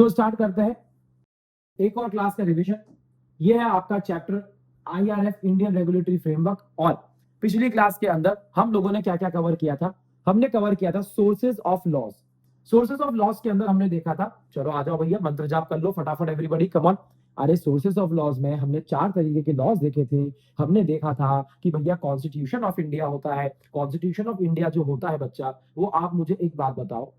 तो स्टार्ट करते हैं एक और क्लास का रिवीजन। ये है आपका chapter IRF Indian regulatory framework. और पिछली क्लास के अंदर हम लोगों ने क्या क्या कवर किया था? हमने कवर किया था sources of laws. Sources of laws के अंदर हमने देखा था, चलो आ जाओ भैया मंत्र जाप कर लो फटाफट एवरीबॉडी, कम ऑन। अरे सोर्सेज ऑफ लॉज में हमने 4 तरीके के लॉज देखे थे। हमने देखा था कि भैया कॉन्स्टिट्यूशन ऑफ इंडिया होता है। कॉन्स्टिट्यूशन ऑफ इंडिया जो होता है बच्चा, वो आप मुझे एक बात बताओ,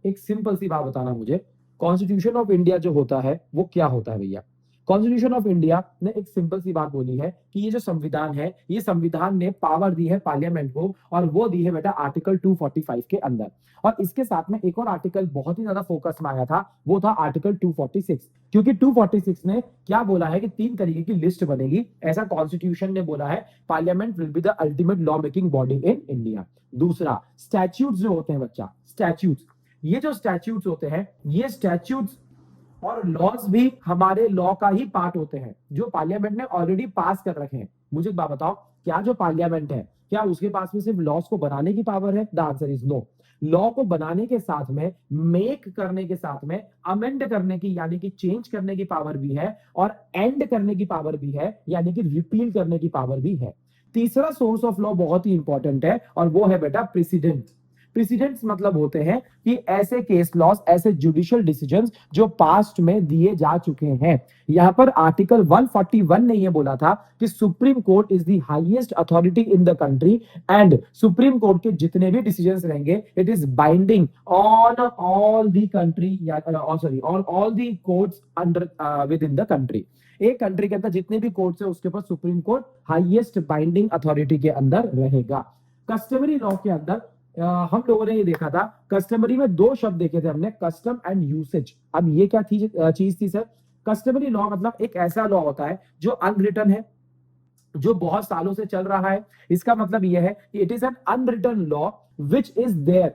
एक सिंपल सी बात बताना मुझे, कॉन्स्टिट्यूशन ऑफ इंडिया जो होता है वो क्या होता है भैया? कॉन्स्टिट्यूशन ऑफ इंडिया ने एक सिंपल सी बात बोली है कि ये जो संविधान है, ये संविधान ने पावर दी है पार्लियामेंट को, और वो दी है बेटा आर्टिकल 245 के अंदर। और इसके साथ में एक और आर्टिकल बहुत ही ज्यादा फोकस में आया था, वो था आर्टिकल 246। क्योंकि 246 ने क्या बोला है कि 3 तरीके की लिस्ट बनेगी, ऐसा कॉन्स्टिट्यूशन ने बोला है। Parliament will be the ultimate law making body in India. दूसरा, स्टैट्यूट्स जो होते हैं बच्चा, स्टैट्यूट्स, ये जो स्टैट्यूट्स होते हैं, ये स्टैट्यूट्स और लॉज भी हमारे लॉ का ही पार्ट होते हैं, जो पार्लियामेंट ने ऑलरेडी पास कर रखे हैं। मुझे एक बात बताओ, क्या जो पार्लियामेंट है, क्या उसके पास में सिर्फ लॉज को बनाने की पावर है? The answer is no. Law को बनाने के साथ में, मेक करने के साथ में, अमेंड करने की यानी कि चेंज करने की पावर भी है, और एंड करने की पावर भी है, यानी कि रिपील करने की पावर भी है। तीसरा सोर्स ऑफ लॉ बहुत ही इंपॉर्टेंट है, और वो है बेटा प्रेसिडेंट। प्रेसिडेंट्स मतलब होते हैं कि ऐसे केस लॉज, ऐसे जुडिशियल डिसीजंस जो पास्ट में दिए जा चुके हैं। यहां पर आर्टिकल 141 ने यह बोला था कि supreme court is the highest authority in the country, and supreme court के जितने भी डिसीजंस रहेंगे it is binding on all the country, sorry on all the courts under with in the country. एक कंट्री के अंदर जितने भी courts है उसके ऊपर supreme court highest binding authority के अंदर रहेगा। कस्टमरी लॉ के अंदर हम लोगों ने ये देखा था, कस्टमरी में 2 शब्द देखे थे हमने, कस्टम एंड यूसेज। अब ये क्या चीज थी सर? कस्टमरी लॉ मतलब एक ऐसा लॉ होता है जो अनरिटन है, जो बहुत सालों से चल रहा है। इसका मतलब यह है कि it is an unwritten law which is there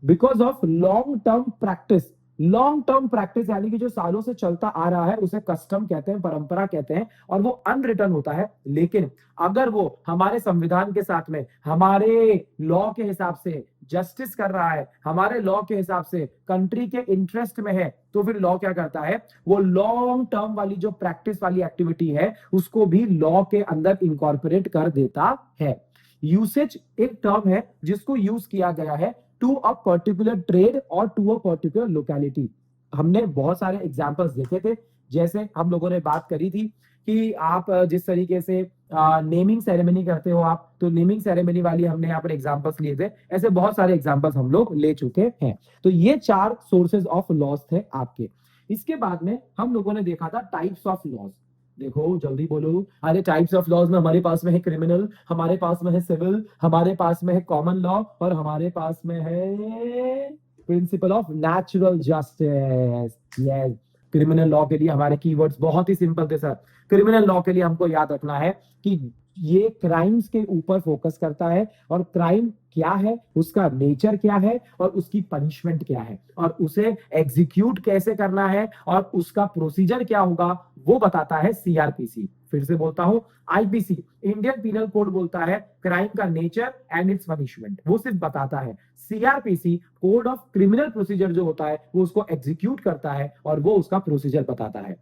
because of long term practice. Long term practice यानी कि जो सालों से चलता आ रहा है उसे कस्टम कहते हैं, परंपरा कहते हैं, और वो अनरिटन होता है। लेकिन अगर वो हमारे संविधान के साथ में, हमारे लॉ के हिसाब से जस्टिस कर रहा है, हमारे लॉ के हिसाब से कंट्री के इंटरेस्ट में है, तो फिर लॉ क्या करता है? वो लॉन्ग टर्म वाली जो प्रैक्टिस वाली एक्टिविटी है उसको भी लॉ के अंदर इंकॉर्पोरेट कर देता है। यूसेज एक टर्म है जिसको यूज किया गया है टू अ पर्टिकुलर ट्रेड और टू अ पर्टिकुलर लोकेलिटी। हमने बहुत सारे एग्जांपल्स देखे थे, जैसे हम लोगों ने बात करी थी कि आप जिस तरीके से नेमिंग सेरेमनी करते हो आप, तो नेमिंग सेरेमनी वाली हमने यहाँ पर एग्जांपल्स लिए थे। ऐसे बहुत सारे एग्जांपल्स हम लोग ले चुके हैं। तो ये 4 सोर्सेज ऑफ लॉज थे आपके। इसके बाद में हम लोगों ने देखा था टाइप्स ऑफ लॉज। देखो जल्दी बोलो, अरे टाइप्स ऑफ लॉज में हमारे पास में है क्रिमिनल, हमारे पास में है सिविल, हमारे पास में है कॉमन लॉ, और हमारे पास में है principle of natural justice. Yes, criminal law के लिए हमारे कीवर्ड्स बहुत ही सिंपल थे सर। क्रिमिनल लॉ के लिए हमको याद रखना है कि ये क्राइम्स के ऊपर फोकस करता है, और क्राइम क्या है, उसका नेचर क्या है, और उसकी पनिशमेंट क्या है, और उसे एग्जीक्यूट कैसे करना है, और उसका प्रोसीजर क्या होगा, वो बताता है सीआरपीसी। फिर से बोलता हूं, आईपीसी इंडियन पीनल कोड बोलता है क्राइम का नेचर एंड इट्स पनिशमेंट, वो सिर्फ बताता है। CrPC code of criminal procedure जो होता है वो उसको एग्जीक्यूट करता है, और वो उसका प्रोसीजर बताता है।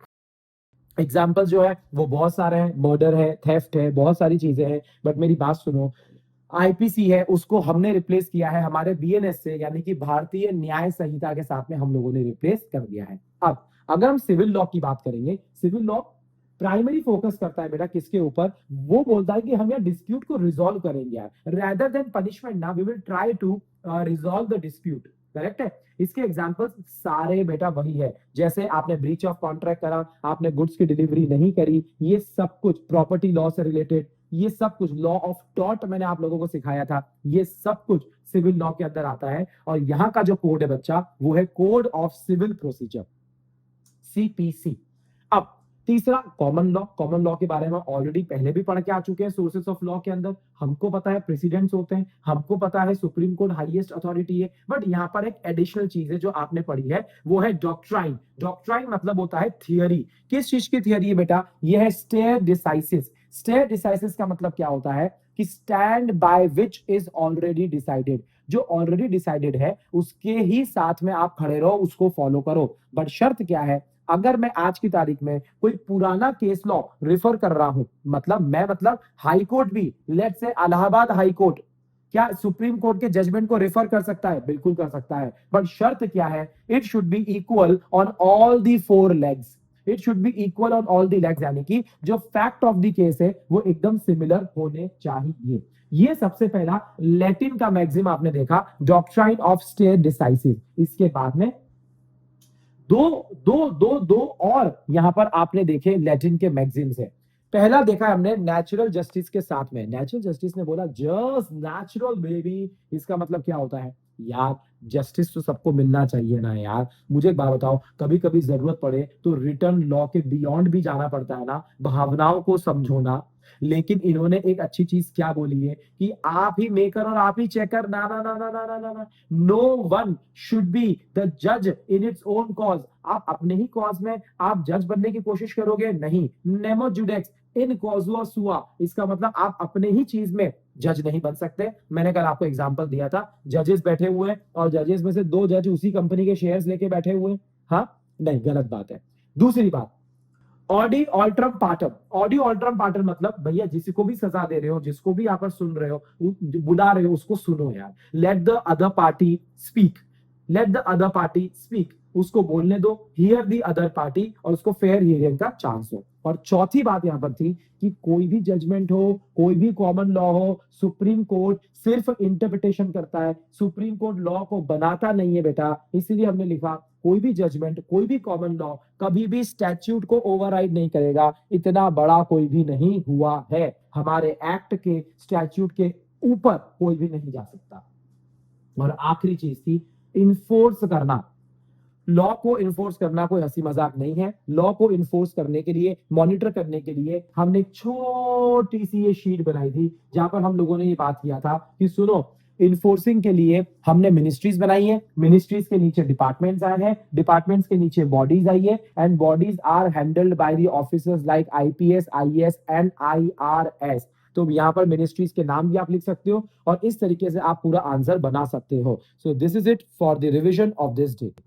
एग्जाम्पल जो है वो बहुत सारे हैं, मर्डर है, थेफ्ट है, बहुत सारी चीजें हैं। बट मेरी बात सुनो, आईपीसी है उसको हमने रिप्लेस किया है हमारे बीएनएस से, यानी कि भारतीय न्याय संहिता के साथ में हम लोगों ने रिप्लेस कर दिया है। अब अगर हम सिविल लॉ की बात करेंगे, सिविल लॉ प्राइमरी फोकस करता है बेटा किसके ऊपर? वो बोलता है कि हम यहाँ डिस्प्यूट को रिजॉल्व करेंगे यार, रेदर देन पनिशमेंट ना, we will try to resolve the dispute. Correct है? इसके एग्जांपल्स सारे बेटा वही है, जैसे आपने ब्रीच ऑफ कॉन्ट्रैक्ट करा, आपने गुड्स की डिलीवरी नहीं करी, ये सब कुछ प्रॉपर्टी लॉ से रिलेटेड, ये सब कुछ लॉ ऑफ टॉर्ट मैंने आप लोगों को सिखाया था, ये सब कुछ सिविल लॉ के अंदर आता है। और यहाँ का जो कोड है बच्चा वो है code of civil procedure, CPC. अब तीसरा कॉमन लॉ। कॉमन लॉ के बारे में ऑलरेडी पहले भी पढ़ के आ चुके हैं सोर्सेस ऑफ लॉ के अंदर। हमको पता है प्रेसिडेंट्स होते हैं, हमको पता है सुप्रीम कोर्ट हाईएस्ट अथॉरिटी है, बट यहाँ पर एक एडिशनल चीज है जो आपने पढ़ी है, वो है डॉक्ट्राइन। डॉक्ट्राइन मतलब होता है थियरी। किस चीज की थियरी है बेटा? ये है स्टेयर डिसाइसिस। स्टेयर डिसाइसिस का मतलब क्या होता है? कि stand by which is already decided, जो ऑलरेडी डिसाइडेड है उसके ही साथ में आप खड़े रहो, उसको फॉलो करो। बट शर्त क्या है, अगर मैं आज की तारीख में कोई पुराना केस लॉ रेफर कर रहा हूं, मतलब हाई कोर्ट भी, let's say Allahabad high court, क्या सुप्रीम कोर्ट के जजमेंट को रेफर कर सकता है? बिल्कुल कर सकता है। बट शर्त क्या है, it should be equal on all the four legs, it should be equal on all the legs, यानी कि जो फैक्ट ऑफ द केस है वो एकदम सिमिलर होने चाहिए। ये सबसे पहला लैटिन का मैक्सिम आपने देखा, डॉक्ट्राइन ऑफ स्टेयर डिसाइसिव। इसके बाद में दो दो दो दो और यहां पर आपने देखे लैटिन के मैक्सिम्स है। पहला देखा हमने नेचुरल जस्टिस के साथ में, नेचुरल जस्टिस ने बोला जस्ट नेचुरल बेबी, इसका मतलब क्या होता है यार, जस्टिस तो सबको मिलना चाहिए ना यार। मुझे एक बात बताओ, कभी कभी जरूरत पड़े तो रिटर्न लॉ के बियॉन्ड भी जाना पड़ता है ना, भावनाओं को समझो ना। लेकिन इन्होंने एक अच्छी चीज क्या बोली है कि आप ही मेकर और आप ही चेकर, ना ना ना ना ना ना ना ना, no one should be the जज इन इट्स ओन कॉज। आप अपने ही कॉज में आप जज बनने की कोशिश करोगे? नहीं, नेमो जुडेक्स इन कॉजुआ सुआ, इसका मतलब आप अपने ही चीज में जज नहीं बन सकते। मैंने कल आपको एग्जांपल दिया था, जजेस बैठे हुए हैं और जजेस में से दो जज उसी कंपनी के शेयर्स लेके बैठे हुए हैं। हाँ, नहीं, गलत बात है। दूसरी बात, ऑडी ऑल्ट्रम पार्टम, ऑडी ऑल्ट्रम पार्टम मतलब भैया जिसको भी सजा दे रहे हो, जिसको भी यहाँ पर सुन रहे हो, बुला रहे हो, उसको सुनो यार। Let the other party speak, let the other party speak, उसको बोलने दो, हियर द अदर पार्टी, और उसको फेयर हियरिंग का चांस हो। और चौथी बात यहाँ पर थी कि कोई भी जजमेंट हो, कोई भी कॉमन लॉ हो, सुप्रीम कोर्ट सिर्फ इंटरप्रिटेशन करता है, सुप्रीम कोर्ट लॉ को बनाता नहीं है बेटा। इसीलिए हमने लिखा कोई भी जजमेंट, कोई भी कॉमन लॉ कभी भी स्टैट्यूट को ओवरराइड नहीं करेगा। इतना बड़ा कोई भी नहीं हुआ है, हमारे एक्ट के स्टैट्यूट के ऊपर कोई भी नहीं जा सकता। और आखिरी चीज थी इन्फोर्स करना। लॉ को इन्फोर्स करना कोई हंसी मजाक नहीं है। लॉ को इन्फोर्स करने के लिए, मॉनिटर करने के लिए हमने एक छोटी सी ये शीट बनाई थी, जहां पर हम लोगों ने ये बात किया था कि सुनो, इन्फोर्सिंग के लिए हमने मिनिस्ट्रीज बनाई है, मिनिस्ट्रीज के नीचे डिपार्टमेंट्स आए हैं, डिपार्टमेंट्स के नीचे बॉडीज आई है, and bodies are handled by the officers like IPS, IAS and IRS. तो यहाँ पर मिनिस्ट्रीज के नाम भी आप लिख सकते हो और इस तरीके से आप पूरा आंसर बना सकते हो। So this is it for the revision of this day.